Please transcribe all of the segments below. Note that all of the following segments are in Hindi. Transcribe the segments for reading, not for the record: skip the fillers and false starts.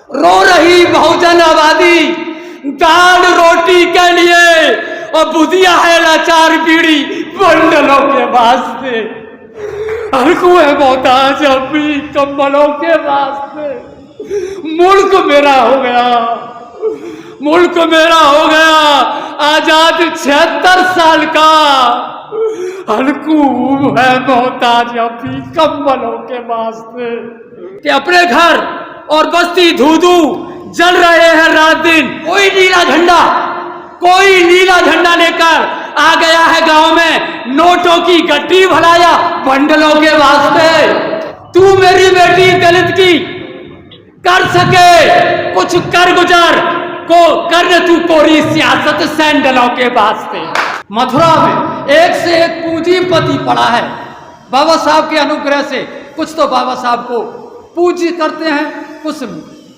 रो रही बहुजन आबादी दाल रोटी के लिए और बुधिया है लाचार पीढ़ी बंडलों के वास्ते। हल्कू है मोहताज अपनी कंबलों के वास्ते। मुल्क मेरा हो गया, मुल्क मेरा हो गया आजाद 76 साल का। हल्कू है मोहताज अपनी कंबलों के वास्ते कि अपने घर और बस्ती धू-धू जल रहे हैं रात दिन। कोई नीला झंडा लेकर आ गया है गांव में नोटों की गड्डी भराया बंडलों के वास्ते। तू मेरी बेटी दलित की कर सके कुछ कर गुजर को कर तू कोरी सियासत सैंडलों के वास्ते। मथुरा में एक से एक पूंजीपति पड़ा है। बाबा साहब के अनुग्रह से कुछ तो बाबा साहब को पूज्य करते हैं, कुछ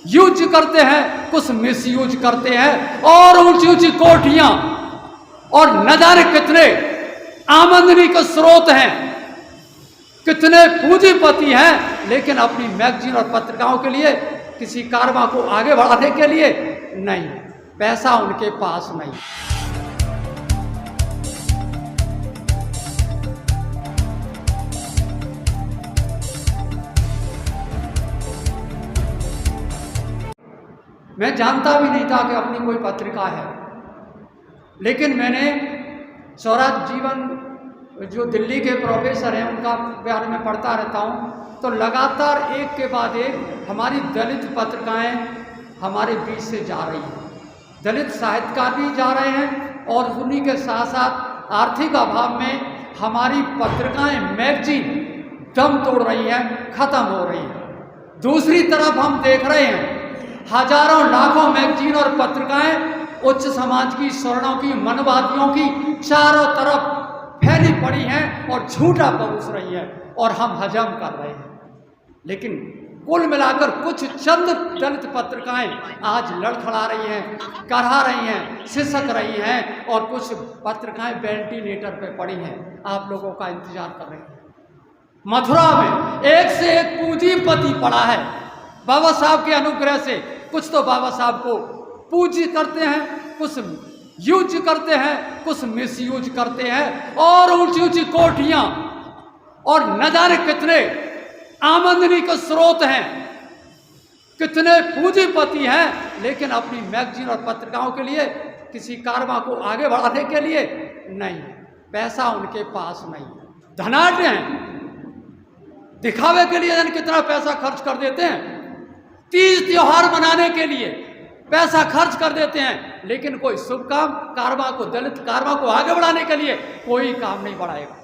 यूज करते हैं, कुछ मिस यूज करते हैं और ऊंची ऊंची कोठियां और न जाने कितने आमदनी के स्रोत हैं, कितने पूंजीपति हैं, लेकिन अपनी मैगजीन और पत्रिकाओं के लिए किसी कारवां को आगे बढ़ाने के लिए नहीं, पैसा उनके पास नहीं। मैं जानता भी नहीं था कि अपनी कोई पत्रिका है, लेकिन मैंने स्वराज जीवन जो दिल्ली के प्रोफेसर हैं उनका बारे में पढ़ता रहता हूँ, तो लगातार एक के बाद एक हमारी दलित पत्रिकाएं हमारे बीच से जा रही हैं। दलित साहित्यकार भी जा रहे हैं और उन्हीं के साथ साथ आर्थिक अभाव में हमारी पत्रिकाएं मैगजीन दम तोड़ रही हैं, खत्म हो रही हैं। दूसरी तरफ हम देख रहे हैं हजारों लाखों मैगजीन और पत्रिकाएं उच्च समाज की, स्वर्णों की, मनवादियों की चारों तरफ फैली पड़ी हैं और झूठा परोस रही हैं और हम हजम कर रहे हैं। लेकिन कुल मिलाकर कुछ चंद दलित पत्रिकाएं आज लड़खड़ा रही हैं, करहा रही हैं, सिसक रही हैं और कुछ पत्रिकाएं वेंटिलेटर पे पड़ी हैं, आप लोगों का इंतजार कर रही हैं। मथुरा में एक से एक पूंजीपति पड़ा है। बाबा साहब के अनुग्रह से कुछ तो बाबा साहब को पूज्य करते हैं, कुछ यूज करते हैं, कुछ मिस यूज करते हैं और ऊंची ऊंची कोठियां और न जाने कितने आमदनी के स्रोत हैं, कितने पूंजीपति हैं, लेकिन अपनी मैगजीन और पत्रिकाओं के लिए किसी कारवां को आगे बढ़ाने के लिए नहीं, पैसा उनके पास नहीं। धनाढ्य हैं, दिखावे के लिए कितना पैसा खर्च कर देते हैं, तीज त्योहार मनाने के लिए पैसा खर्च कर देते हैं, लेकिन कोई शुभ काम कारवां को, दलित कारवां को आगे बढ़ाने के लिए कोई काम नहीं बढ़ाएगा।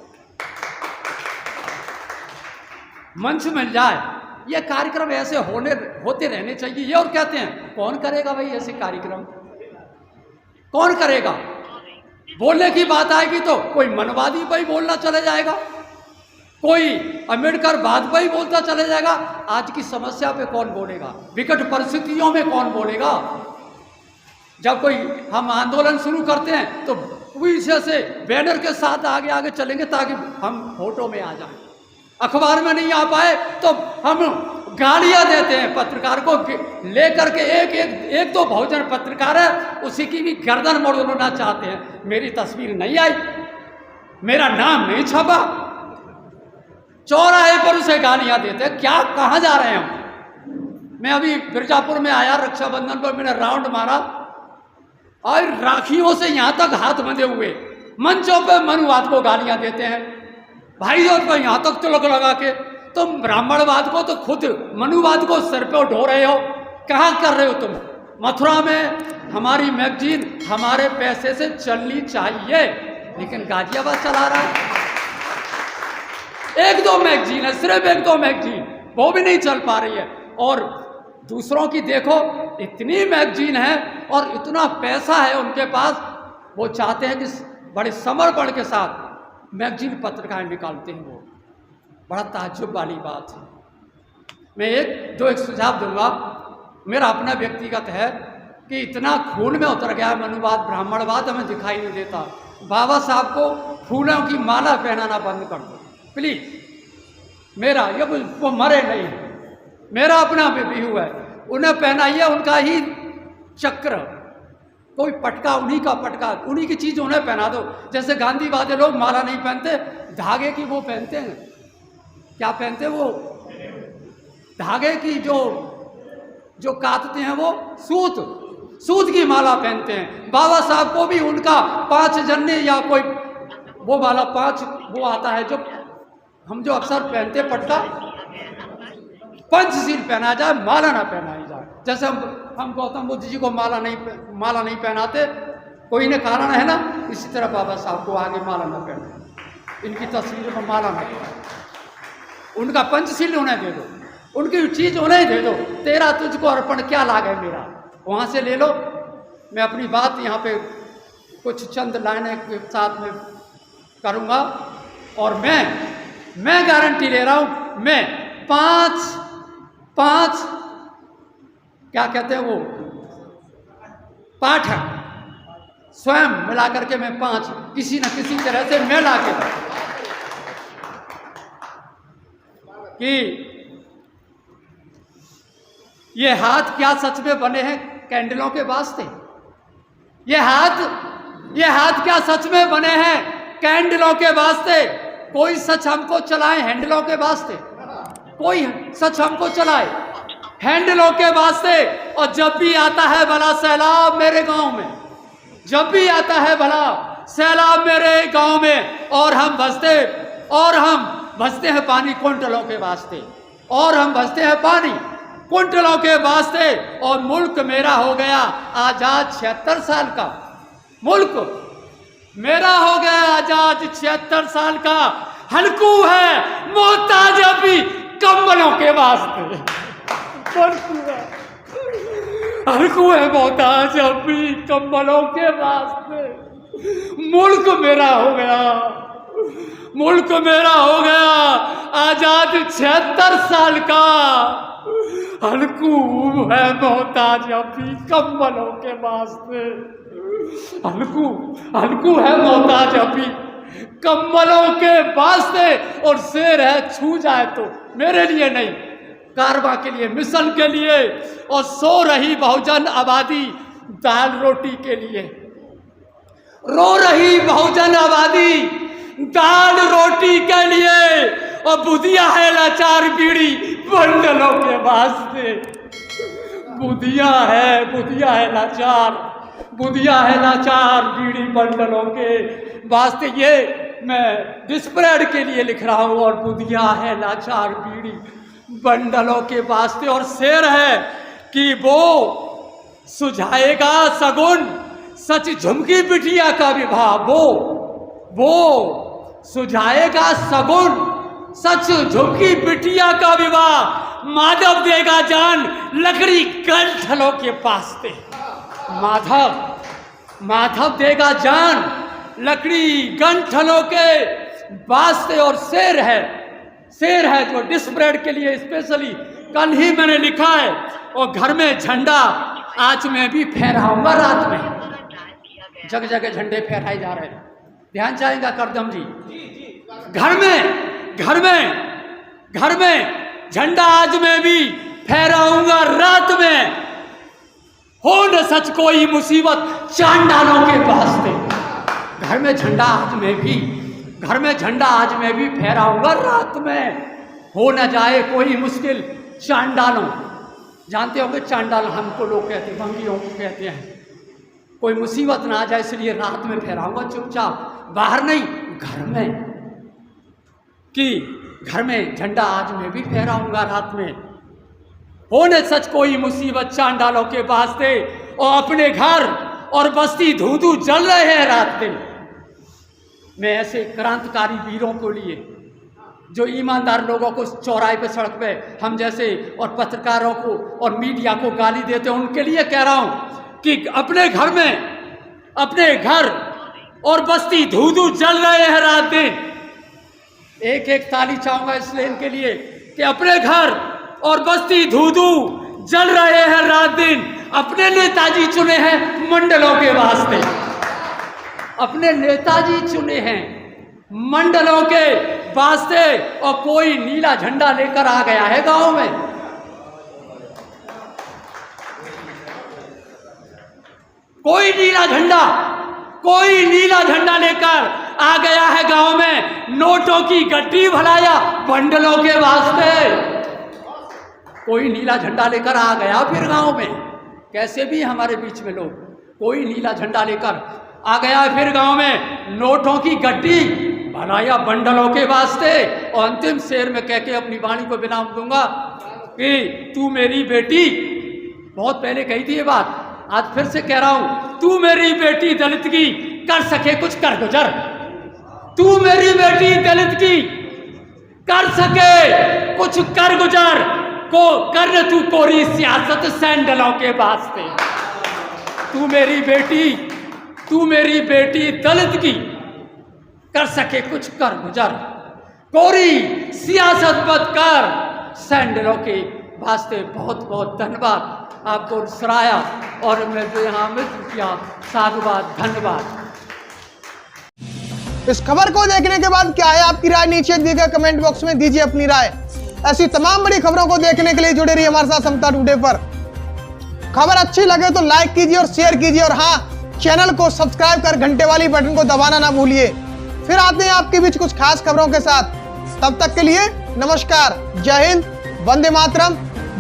मंच मिल जाए, ये कार्यक्रम ऐसे होते रहने चाहिए। ये और कहते हैं कौन करेगा भाई ऐसे कार्यक्रम, कौन करेगा? बोलने की बात आएगी तो कोई मनवादी भाई बोलना चले जाएगा, कोई अम्बेडकर बाद पर ही बोलता चले जाएगा। आज की समस्या पे कौन बोलेगा? विकट परिस्थितियों में कौन बोलेगा? जब कोई हम आंदोलन शुरू करते हैं तो पीछे से बैनर के साथ आगे आगे चलेंगे ताकि हम फोटो में आ जाएं। अखबार में नहीं आ पाए तो हम गालियां देते हैं पत्रकार को लेकर के। एक दो बहुजन पत्रकार है, उसी की भी गर्दन मोड़ना चाहते हैं। मेरी तस्वीर नहीं आई, मेरा नाम नहीं छपा, चौराहे पर उसे गालियां देते हैं। क्या, कहाँ जा रहे हैं हम? मैं अभी मिर्जापुर में आया, रक्षाबंधन पर मैंने राउंड मारा और राखियों से यहाँ तक हाथ बंधे हुए मंचों पे मनुवाद को गालियां देते हैं। भाइयों को यहाँ तक तिलक लगा के तुम ब्राह्मणवाद को तो खुद मनुवाद को सर पे ढो रहे हो। कहाँ कर रहे हो तुम? मथुरा में हमारी मैगजीन हमारे पैसे से चलनी चाहिए, लेकिन गाजियाबाद चला रहा है। एक दो मैगजीन है, सिर्फ एक दो मैगजीन, वो भी नहीं चल पा रही है। और दूसरों की देखो, इतनी मैगजीन है और इतना पैसा है उनके पास, वो चाहते हैं कि बड़े समर्पण के साथ मैगजीन पत्रिकाएं निकालते हैं। वो बड़ा ताज्जुब वाली बात है। मैं एक सुझाव दूंगा, मेरा अपना व्यक्तिगत है कि इतना खून में उतर गया है मनुवाद, ब्राह्मणवाद हमें दिखाई नहीं देता। बाबा साहब को फूलों की माला पहनाना बंद कर दो प्लीज। मेरा ये वो मरे नहीं, मेरा अपना भी हुआ है। उन्हें पहनाइए उनका ही चक्र, कोई पटका उन्हीं का पटका, उन्हीं की चीज़ उन्हें पहना दो। जैसे गांधीवादी लोग माला नहीं पहनते, धागे की वो पहनते हैं, क्या पहनते हैं वो, धागे की जो काटते हैं वो सूत की माला पहनते हैं। बाबा साहब को भी उनका 5 जन्ने या कोई वो वाला 5 वो आता है जो हम जो अक्सर पहनते पटका, पंचशील पहना जाए, माला ना पहनाई जाए। जैसे हम गौतम बुद्ध जी को माला नहीं पहनाते, कोई ने कारण है ना, इसी तरह बाबा साहब को आगे माला ना पहनाए, इनकी तस्वीर में माला ना पहनाए, उनका पंचशील उन्हें दे दो, उनकी चीज उन्हें दे दो। तेरा तुझको अर्पण क्या लागे मेरा, वहां से ले लो। मैं अपनी बात यहाँ पे कुछ चंद लाइनें के साथ में करूँगा, और मैं गारंटी ले रहा हूँ, मैं पांच क्या कहते हैं वो पाठ स्वयं मिला करके मैं 5 किसी न किसी तरह से मैं ला के कि ये हाथ क्या सच में बने हैं कैंडलों के वास्ते, ये हाथ क्या सच में बने हैं कैंडलों के वास्ते। कोई सच हमको चलाए हैंडलों के वास्ते, कोई सच हमको चलाए हैंडलों के वास्ते। और जब भी आता है भला सैलाब मेरे गांव में, जब भी आता है भला सैलाब मेरे गांव में, और हम बसते हैं पानी कुंटलों के वास्ते, और हम बसते हैं पानी कुंटलों के वास्ते। और मुल्क मेरा हो गया आजाद 76 साल का, मुल्क मेरा हो गया आजाद 76 साल का। हल्कू है मोहताज अभी कंबलों के वास्ते, हल्कू है मोहताज अभी कंबलों के वास्ते। मुल्क मेरा हो गया, मुल्क मेरा हो गया आजाद 76 साल का। हल्कू है मोहताज अभी कंबलों के वास्ते, हल्कू है मोहताज अभी कंबलों के वास्ते। और शेर है छू जाए तो मेरे लिए नहीं, कारवा के लिए, मिशन के लिए। और सो रही बहुजन आबादी दाल रोटी के लिए, रो रही बहुजन आबादी दाल रोटी के लिए। और बुधिया है लाचार बीड़ी बंडलों के वास्ते, बुधिया है लाचार बीड़ी बंडलों के वास्ते। ये मैं डिस्प्रेड के लिए लिख रहा हूँ, और बुधिया है लाचार बीड़ी बंडलों के वास्ते। और शेर है कि वो सुझाएगा सगुन सच झुमकी बिटिया का विवाह, वो सुझाएगा सगुन सच झुमकी बिटिया का विवाह। माधव देगा जान लकड़ी गंठलों के वास्ते, माधव देगा जान लकड़ी गंठलों के वास्ते। और शेर है जो डिस्प्रेड के लिए स्पेशली कल ही मैंने लिखा है। और घर में झंडा आज मैं भी फहराऊंगा रात में, जगह जगह झंडे फहराए जा रहे हैं, ध्यान जाएगा करदम जी। घर में झंडा आज मैं भी फहराऊंगा रात में। हो न सच कोई मुसीबत चांडालों के वास्ते, घर में झंडा आज मैं भी फहराऊंगा रात में। हो न जाए कोई मुश्किल चांडालों, जानते होंगे चांडाल हमको लोग कहते हैं, भंगियों को कहते हैं। कोई मुसीबत ना आ जाए इसलिए रात में फहराऊंगा चुपचाप, बाहर नहीं घर में, कि घर में झंडा आज मैं भी फहराऊंगा रात में। हो न सच कोई मुसीबत चांडालों के वास्ते। और अपने घर और बस्ती धू जल रहे हैं रात दिन। मैं ऐसे क्रांतिकारी वीरों को लिए, जो ईमानदार लोगों को चौराहे पे सड़क पे हम जैसे और पत्रकारों को और मीडिया को गाली देते हैं, उनके लिए कह रहा हूं कि अपने घर और बस्ती धू जल रहे हैं रात दिन। एक ताली चाहूंगा इसलिए इनके लिए कि अपने घर और बस्ती धू जल रहे हैं रात दिन। अपने नेताजी चुने हैं मंडलों के वास्ते, अपने नेताजी चुने हैं मंडलों के वास्ते। और कोई नीला झंडा लेकर आ गया है गांव में, कोई नीला झंडा लेकर आ गया है गांव में, नोटों की गड्डी भराया बंडलों के वास्ते। कोई नीला झंडा लेकर आ गया फिर गांव में, कैसे भी हमारे बीच में लोग, कोई नीला झंडा लेकर आ गया फिर गांव में, नोटों की गड्डी भराया बंडलों के वास्ते। और अंतिम शेर में कह के अपनी वाणी को विराम दूंगा कि तू मेरी बेटी, बहुत पहले कही थी ये बात, आज फिर से कह रहा हूं, तू मेरी बेटी दलित की कर सके कुछ कर गुजर, तू मेरी बेटी दलित की कर सके कुछ कर गुजर, को कर तू कोरी सियासत सैंडलों के वास्ते। तू मेरी बेटी दलित की कर सके कुछ कर गुजर, कोरी सियासत मत कर सैंडलों के वास्ते। बहुत बहुत धन्यवाद आपको सराहया और मैं जो यहाँ मित्र किया, साधुवाद, धन्यवाद। इस खबर को देखने के बाद क्या है आपकी राय, नीचे दिए गए कमेंट बॉक्स में दीजिए अपनी राय। ऐसी तमाम बड़ी खबरों को देखने के लिए जुड़े रहिए हमारे साथ समता टुडे पर। खबर अच्छी लगे तो लाइक कीजिए और शेयर कीजिए, और हाँ, चैनल को सब्सक्राइब कर घंटे वाली बटन को दबाना ना भूलिए। फिर आते हैं आपके बीच कुछ खास खबरों के साथ, तब तक के लिए नमस्कार, जय हिंद, वंदे मातरम,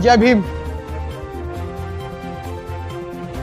जय भीम।